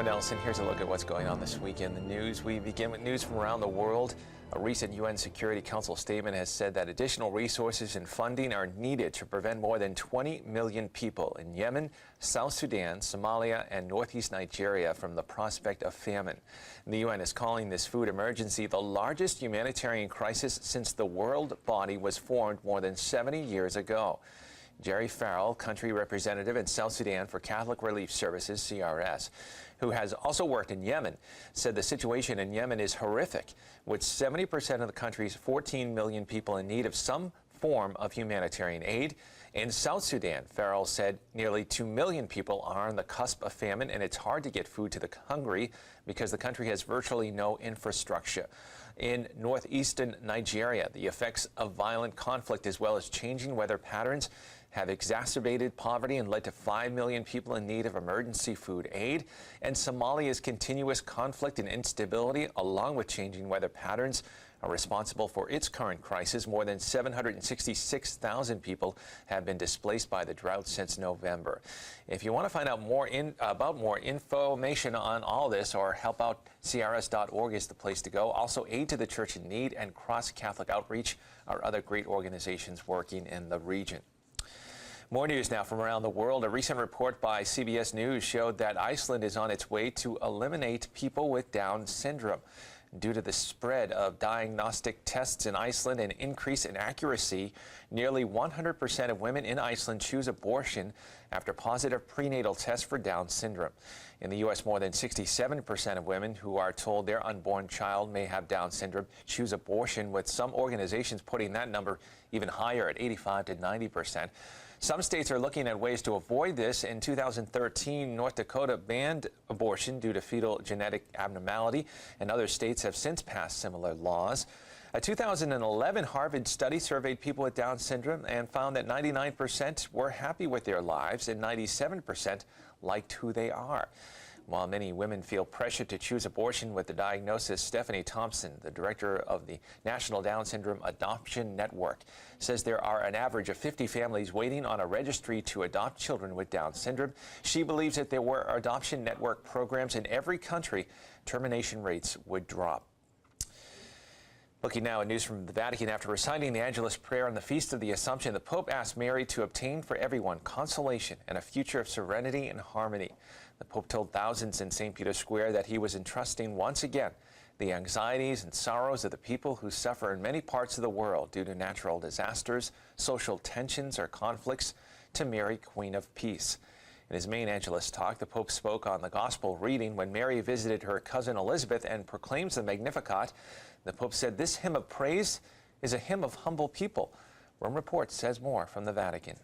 Nelson. Here's a look at what's going on this week in the news. We begin with news from around the world. A recent UN Security Council statement has said that additional resources and funding are needed to prevent more than 20 million people in Yemen, South Sudan, Somalia, and northeast Nigeria from the prospect of famine. The UN is calling this food emergency the largest humanitarian crisis since the world body was formed more than 70 years ago. Jerry Farrell, country representative in South Sudan for Catholic Relief Services, CRS, who has also worked in Yemen, said the situation in Yemen is horrific, with 70% of the country's 14 million people in need of some form of humanitarian aid. In South Sudan, Farrell said nearly 2 million people are on the cusp of famine, and it's hard to get food to the hungry because the country has virtually no infrastructure. In northeastern Nigeria, the effects of violent conflict as well as changing weather patterns have exacerbated poverty and led to 5 million people in need of emergency food aid. And Somalia's continuous conflict and instability, along with changing weather patterns, are responsible for its current crisis. More than 766,000 people have been displaced by the drought since November. If you want to find out more information on all this, or helpoutcrs.org is the place to go. Also, Aid to the Church in Need and Cross Catholic Outreach are other great organizations working in the region. More news now from around the world. A recent report by CBS News showed that Iceland is on its way to eliminate people with Down syndrome. Due to the spread of diagnostic tests in Iceland and increase in accuracy, nearly 100% of women in Iceland choose abortion after positive prenatal tests for Down syndrome. In the U.S., more than 67% of women who are told their unborn child may have Down syndrome choose abortion, with some organizations putting that number even higher at 85 to 90%. Some states are looking at ways to avoid this. In 2013, North Dakota banned abortion due to fetal genetic abnormality, and other states have since passed similar laws. A 2011 Harvard study surveyed people with Down syndrome and found that 99% were happy with their lives and 97% liked who they are. While many women feel pressure to choose abortion with the diagnosis, Stephanie Thompson, the director of the National Down Syndrome Adoption Network, says there are an average of 50 families waiting on a registry to adopt children with Down syndrome. She believes if there were adoption network programs in every country, termination rates would drop. Looking now at news from the Vatican. After reciting the Angelus prayer on the Feast of the Assumption, the Pope asked Mary to obtain for everyone consolation and a future of serenity and harmony. The Pope told thousands in St. Peter's Square that he was entrusting once again the anxieties and sorrows of the people who suffer in many parts of the world due to natural disasters, social tensions, or conflicts to Mary, Queen of Peace. In his main Angelus talk, the Pope spoke on the Gospel reading when Mary visited her cousin Elizabeth and proclaims the Magnificat. The Pope said this hymn of praise is a hymn of humble people. Rome Report says more from the Vatican.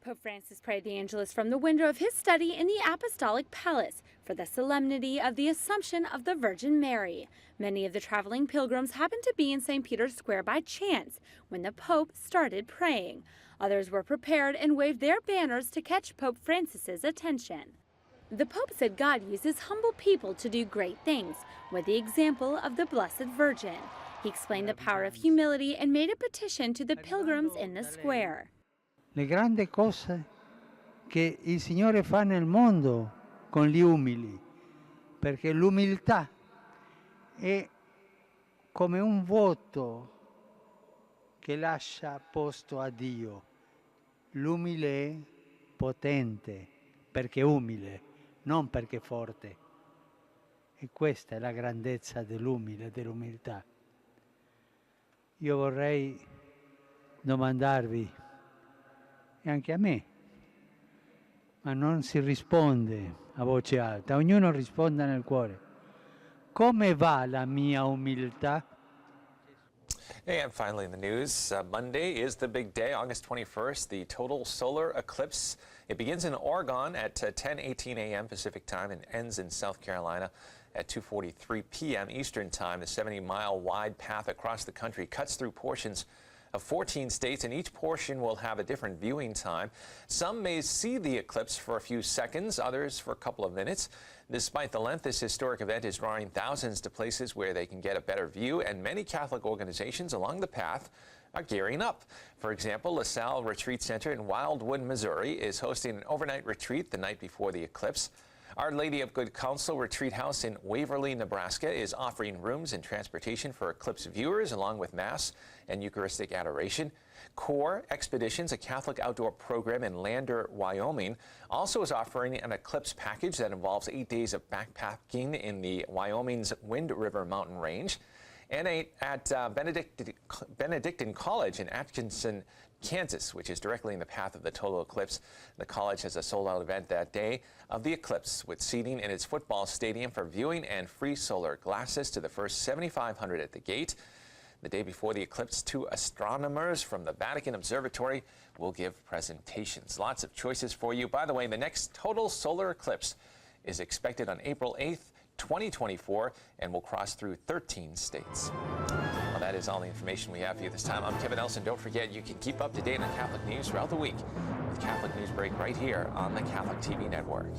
Pope Francis prayed the Angelus from the window of his study in the Apostolic Palace for the solemnity of the Assumption of the Virgin Mary. Many of the traveling pilgrims happened to be in St. Peter's Square by chance when the Pope started praying. Others were prepared and waved their banners to catch Pope Francis's attention. The Pope said God uses humble people to do great things, with the example of the Blessed Virgin. He explained the power of humility and made a petition to the pilgrims in the square. Le grandi cose che il Signore fa nel mondo con gli umili, perché l'umiltà è come un vuoto che lascia posto a Dio. L'umile è potente perché umile, non perché forte. E questa è la grandezza dell'umile, dell'umiltà. Io vorrei domandarvi, e anche a me, ma non si risponde a voce alta, ognuno risponda nel cuore. Come va la mia umiltà? And finally in the news, Monday is the big day, August 21st, the total solar eclipse. It begins in Oregon at 10:18 a.m. Pacific time and ends in South Carolina at 2:43 p.m. Eastern time. The 70-mile wide path across the country cuts through portions of 14 states, and each portion will have a different viewing time. Some may see the eclipse for a few seconds, others for a couple of minutes. Despite the length, this historic event is drawing thousands to places where they can get a better view, and many Catholic organizations along the path are gearing up. For example, LaSalle Retreat Center in Wildwood, Missouri is hosting an overnight retreat the night before the eclipse. Our Lady of Good Counsel Retreat House in Waverly, Nebraska is offering rooms and transportation for eclipse viewers along with Mass and Eucharistic adoration. Core Expeditions, a Catholic outdoor program in Lander, Wyoming, also is offering an eclipse package that involves 8 days of backpacking in the Wyoming's Wind River mountain range. And at Benedictine College in Atkinson, Kansas, which is directly in the path of the total eclipse. The college has a sold-out event that day of the eclipse with seating in its football stadium for viewing and free solar glasses to the first 7,500 at the gate. The day before the eclipse, 2 astronomers from the Vatican Observatory will give presentations. Lots of choices for you. By the way, the next total solar eclipse is expected on April 8th, 2024, and will cross through 13 states. Well, that is all the information we have for you this time. I'm Kevin Nelson. Don't forget, you can keep up to date on Catholic news throughout the week with Catholic Newsbreak right here on the Catholic TV network.